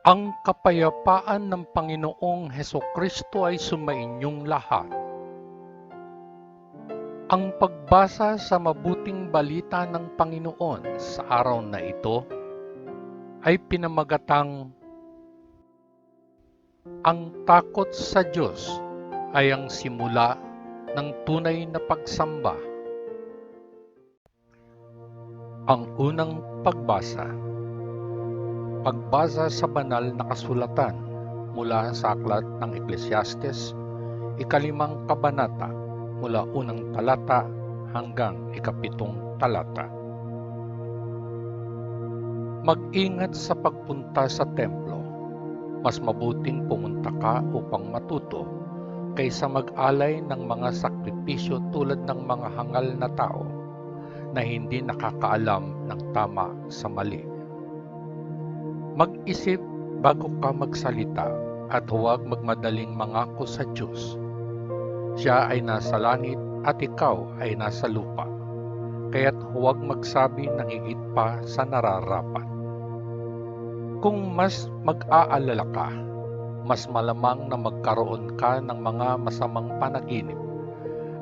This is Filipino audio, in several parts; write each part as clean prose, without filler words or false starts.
Ang kapayapaan ng Panginoong Hesukristo ay sumainyong lahat. Ang pagbasa sa mabuting balita ng Panginoon sa araw na ito ay pinamagatang ang takot sa Diyos ay ang simula ng tunay na pagsamba. Ang unang pagbasa. Pagbasa sa banal na kasulatan mula sa aklat ng Eklesiastes, ikalimang kabanata mula unang talata hanggang ikapitong talata. Mag-ingat sa pagpunta sa templo. Mas mabuting pumunta ka upang matuto kaysa mag-alay ng mga sakripisyo tulad ng mga hangal na tao na hindi nakakaalam ng tama sa mali. Mag-isip bago ka magsalita at huwag magmadaling mangako sa Diyos. Siya ay nasa langit at ikaw ay nasa lupa, kaya't huwag magsabi ng higit pa sa nararapat. Kung mas mag-aalala ka, mas malamang na magkaroon ka ng mga masamang panaginip.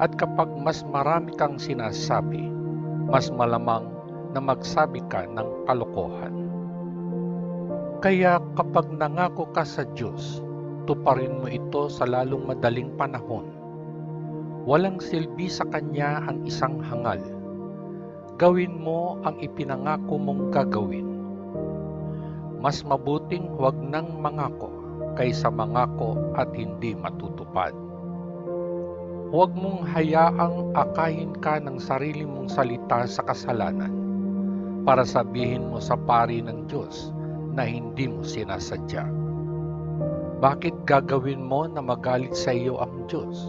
At kapag mas marami kang sinasabi, mas malamang na magsabi ka ng kalokohan. Kaya kapag nangako ka sa Diyos, tuparin mo ito sa lalong madaling panahon. Walang silbi sa Kanya ang isang hangal. Gawin mo ang ipinangako mong gagawin. Mas mabuting huwag nang mangako kaysa mangako at hindi matutupad. Huwag mong hayaang akayin ka ng sarili mong salita sa kasalanan para sabihin mo sa pari ng Diyos na hindi mo sinasadya. Bakit gagawin mo na magalit sa iyo ang Diyos?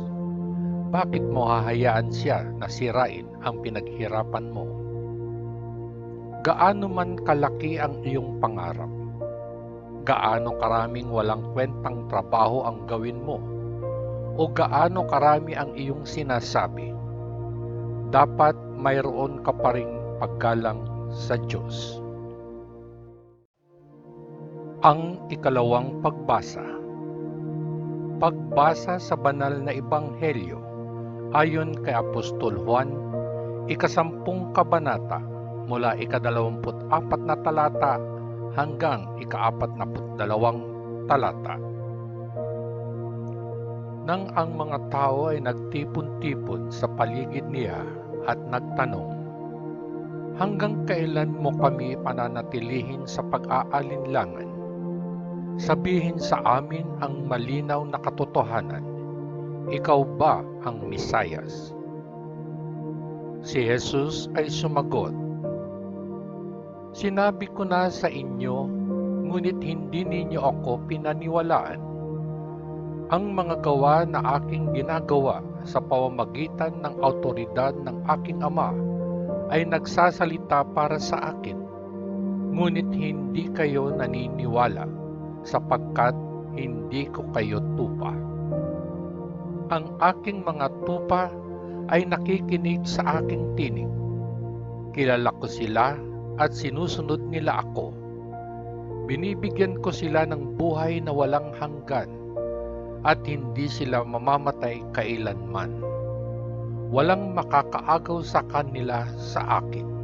Bakit mo hahayaan siya na sirain ang pinaghirapan mo? Gaano man kalaki ang iyong pangarap, gaano karaming walang kwentang trabaho ang gawin mo, o gaano karami ang iyong sinasabi, dapat mayroon ka pa ring paggalang sa Diyos. Ang ikalawang pagbasa. Pagbasa sa banal na ebanghelyo ayon kay Apostol Juan, ikasampung kabanata mula ika-24 na talata hanggang ika-42 talata. Nang ang mga tao ay nagtipon-tipon sa paligid niya at nagtanong, "Hanggang kailan mo kami pananatilihin sa pag-aalinlangan? Sabihin sa amin ang malinaw na katotohanan. Ikaw ba ang Mesiyas?" Si Jesus ay sumagot, "Sinabi ko na sa inyo, ngunit hindi ninyo ako pinaniwalaan. Ang mga gawa na aking ginagawa sa pamamagitan ng awtoridad ng aking Ama ay nagsasalita para sa akin, ngunit hindi kayo naniniwala sapagkat hindi ko kayo tupa. Ang aking mga tupa ay nakikinig sa aking tinig. Kilala ko sila at sinusunod nila ako. Binibigyan ko sila ng buhay na walang hanggan at hindi sila mamamatay kailanman. Walang makakaagaw sa kanila sa akin.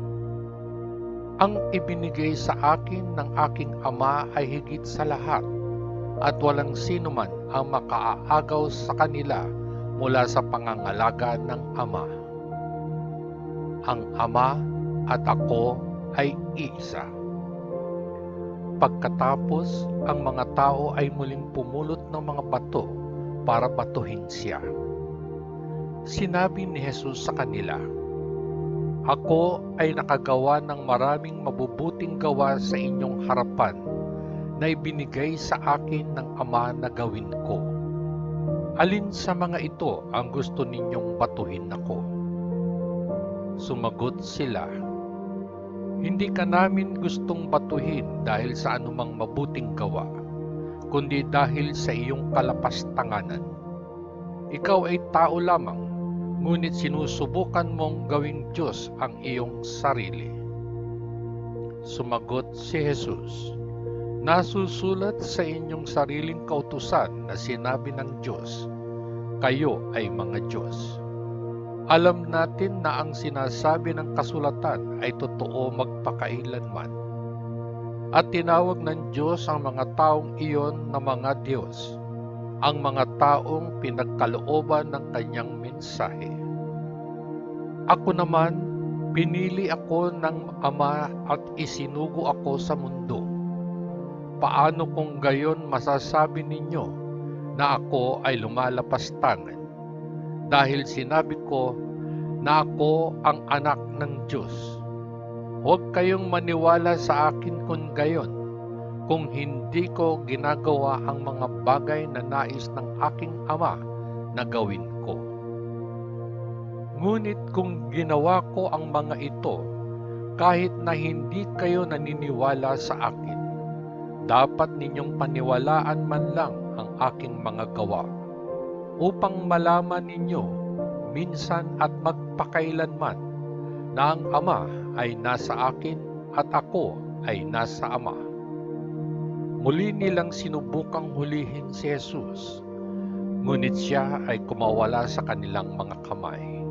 Ang ibinigay sa akin ng aking Ama ay higit sa lahat at walang sino man ang makaaagaw sa kanila mula sa pangangalaga ng Ama. Ang Ama at ako ay iisa." Pagkatapos, ang mga tao ay muling pumulot ng mga bato para batuhin siya. Sinabi ni Jesus sa kanila, "Ako ay nakagawa ng maraming mabubuting gawa sa inyong harapan na ibinigay sa akin ng Ama na gawin ko. Alin sa mga ito ang gusto ninyong batuhin ako?" Sumagot sila, "Hindi ka namin gustong batuhin dahil sa anumang mabuting gawa, kundi dahil sa iyong kalapastanganan. Ikaw ay tao lamang, ngunit sinusubukan mong gawing Diyos ang iyong sarili." Sumagot si Jesus, Nasusulat sa inyong sariling kautusan na sinabi ng Diyos, kayo ay mga Diyos. Alam natin na ang sinasabi ng kasulatan ay totoo magpakailanman. At tinawag ng Diyos ang mga taong iyon na mga Diyos, ang mga taong pinagkalooban ng kanyang mensahe. Ako naman, pinili ako ng Ama at isinugo ako sa mundo. Paano kung gayon masasabi ninyo na ako ay lumalapastangan? Dahil sinabi ko na ako ang anak ng Diyos. Huwag kayong maniwala sa akin kung gayon, kung hindi ko ginagawa ang mga bagay na nais ng aking Ama na gawin ko. Ngunit kung ginawa ko ang mga ito, kahit na hindi kayo naniniwala sa akin, dapat ninyong paniwalaan man lang ang aking mga gawa, upang malaman ninyo minsan at magpakailanman na ang Ama ay nasa akin at ako ay nasa Ama. Muli nilang sinubukang hulihin si Jesus, ngunit siya ay kumawala sa kanilang mga kamay.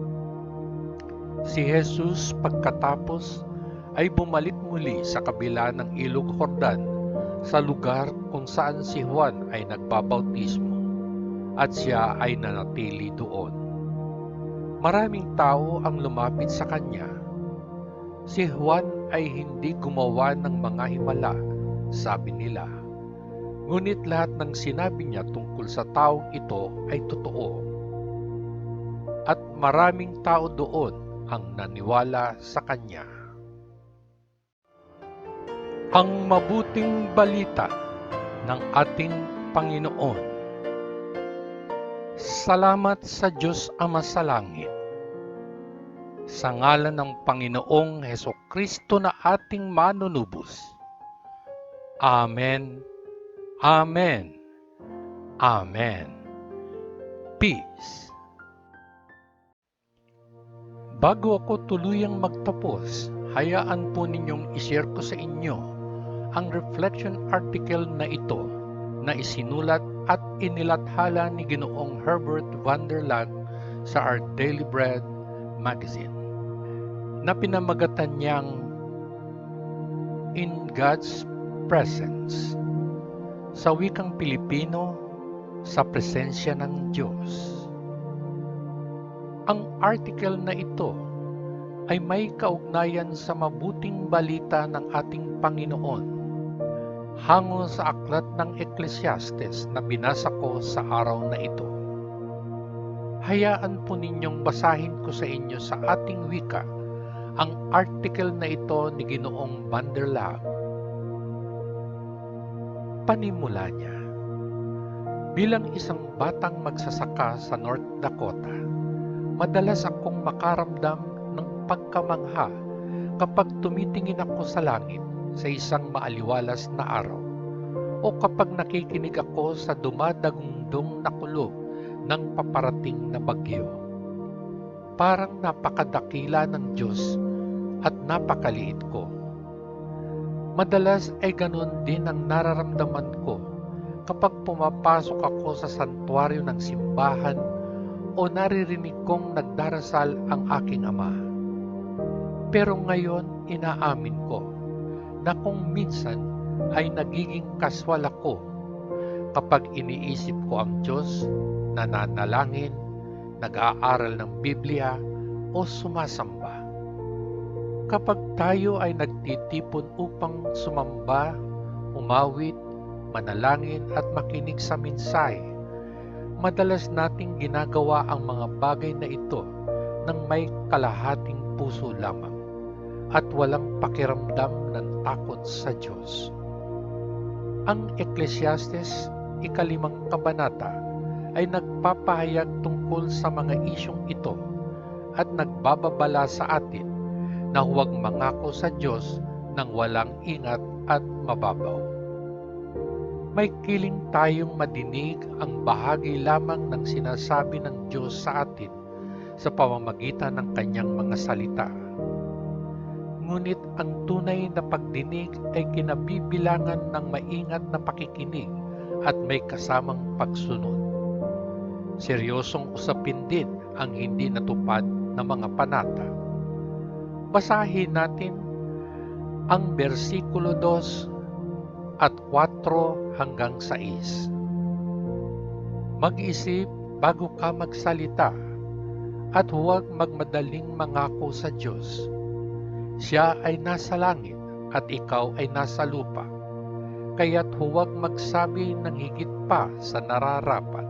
Si Jesus pagkatapos ay bumalik muli sa kabila ng ilog Jordan sa lugar kung saan si Juan ay nagbabautismo, at siya ay nanatili doon. Maraming tao ang lumapit sa kanya. Si Juan ay hindi gumawa ng mga himala, sabi nila. Ngunit lahat ng sinabi niya tungkol sa taong ito ay totoo. At maraming tao doon ang naniwala sa kanya. Ang mabuting balita ng ating Panginoon. Salamat sa Diyos Ama sa langit. Sa ngalan ng Panginoong Hesukristo na ating manunubos. Amen. Amen. Amen. Peace. Bago ako tuluyang magtapos, hayaan po ninyong ishare ko sa inyo ang reflection article na ito na isinulat at inilathala ni Ginoong Herbert van der Laan sa Our Daily Bread magazine, na pinamagatan niyang In God's Presence, sa wikang Pilipino, sa presensya ng Diyos. Ang article na ito ay may kaugnayan sa mabuting balita ng ating Panginoon hango sa aklat ng Ecclesiastes na binasa ko sa araw na ito. Hayaan po ninyong basahin ko sa inyo sa ating wika ang article na ito ni Ginoong van der Laan. Panimula niya. Bilang isang batang magsasaka sa North Dakota, madalas akong makaramdam ng pagkamangha kapag tumitingin ako sa langit sa isang maaliwalas na araw, o kapag nakikinig ako sa dumadagundong na kulog ng paparating na bagyo. Parang napakadakila ng Diyos at napakaliit ko. Madalas ay ganun din ang nararamdaman ko kapag pumapasok ako sa santuaryo ng simbahan o naririnig kong nagdarasal ang aking Ama. Pero ngayon inaamin ko na kung minsan ay nagiging kaswal ako kapag iniisip ko ang Diyos, nananalangin, nag-aaral ng Biblia o sumasamba. Kapag tayo ay nagtitipon upang sumamba, umawit, manalangin at makinig sa mensahe, madalas nating ginagawa ang mga bagay na ito ng may kalahating puso lamang at walang pakiramdam ng takot sa Diyos. Ang Ecclesiastes, 5 kabanata, ay nagpapahayag tungkol sa mga isyong ito at nagbababala sa atin na huwag mangako sa Diyos ng walang ingat at mababaw. May kiling tayong madinig ang bahagi lamang ng sinasabi ng Diyos sa atin sa pamamagitan ng kanyang mga salita. ngunit ang tunay na pagdinig ay kinabibilangan ng maingat na pakikinig at may kasamang pagsunod. Seryosong usapin din ang hindi natupad na mga panata. Basahin natin ang bersikulo 2 at 4 hanggang 6. Mag-isip bago ka magsalita at huwag magmadaling mangako sa Diyos. Siya ay nasa langit at ikaw ay nasa lupa, kaya't huwag magsabi ng higit pa sa nararapat.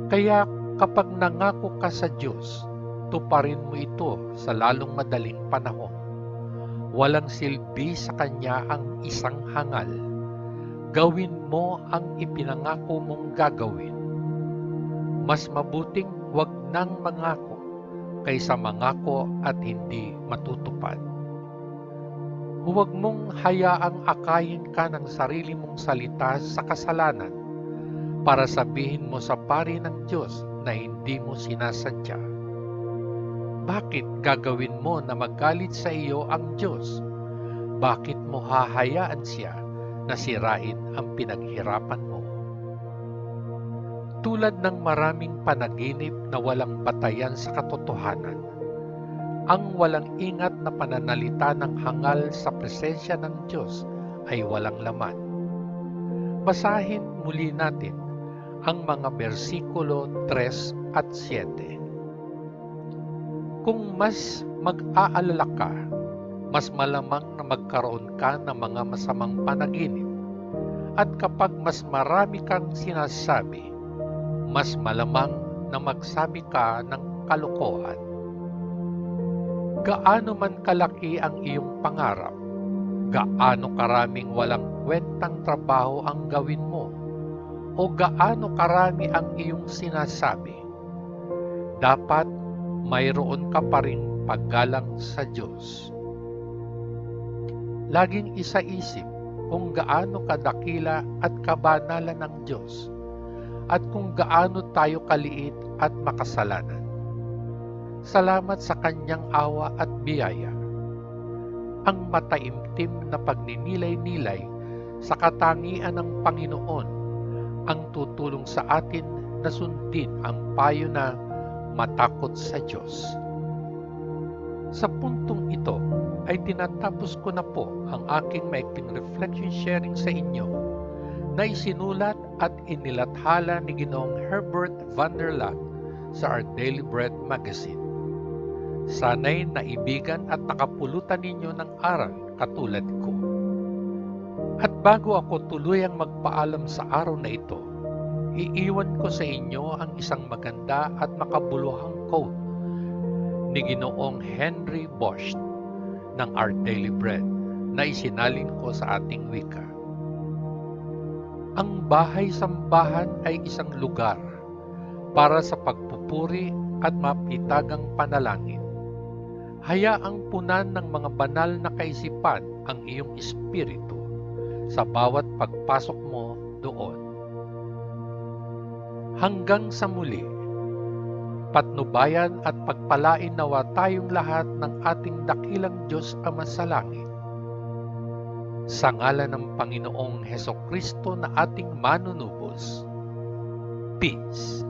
Kaya kapag nangako ka sa Diyos, tuparin mo ito sa lalong madaling panahon. Walang silbi sa Kanya ang isang hangal. Gawin mo ang ipinangako mong gagawin. Mas mabuting huwag nang mangako kaysa mangako at hindi matutupad. Huwag mong hayaang akayin ka ng sarili mong salita sa kasalanan para sabihin mo sa pari ng Diyos na hindi mo sinasadya. Bakit gagawin mo na magalit sa iyo ang Diyos? Bakit mo hahayaan siya na sirain ang pinaghirapan mo? Tulad ng maraming panaginip na walang batayan sa katotohanan, ang walang ingat na pananalita ng hangal sa presensya ng Diyos ay walang laman. Basahin muli natin ang mga bersikulo 3 at 7. Kung mas mag-aalala ka, mas malamang na magkaroon ka ng mga masamang panaginip. At kapag mas marami kang sinasabi, mas malamang na magsabi ka ng kalokohan. Gaano man kalaki ang iyong pangarap, gaano karaming walang kwentang trabaho ang gawin mo, o gaano karami ang iyong sinasabi, dapat mayroon ka pa ring paggalang sa Diyos. Laging isaisip kung gaano kadakila at kabanalan ng Diyos at kung gaano tayo kaliit at makasalanan. Salamat sa Kanyang awa at biyaya. Ang mataimtim na pagninilay-nilay sa katangian ng Panginoon ang tutulong sa atin na sundin ang payo na matakot sa Diyos. Sa puntong ito ay tinatapos ko na po ang aking maikling reflection sharing sa inyo na isinulat at inilathala ni Ginoong Herbert van der Lat sa Our Daily Bread Magazine. Sana'y naibigan at nakapulutan ninyo ng aral katulad ko. At bago ako tuluyang magpaalam sa araw na ito, iiwan ko sa inyo ang isang maganda at makabuluhang quote ni Ginoong Henry Bosch ng Our Daily Bread na isinalin ko sa ating wika. Ang bahay-sambahan ay isang lugar para sa pagpupuri at mapitagang panalangin. Hayaang punan ng mga banal na kaisipan ang iyong espiritu sa bawat pagpasok mo doon. Hanggang sa muli, patnubayan at pagpalain nawa tayong lahat ng ating dakilang Diyos Ama sa langit. Sa ngalan ng Panginoong Hesukristo na ating manunubos. Peace.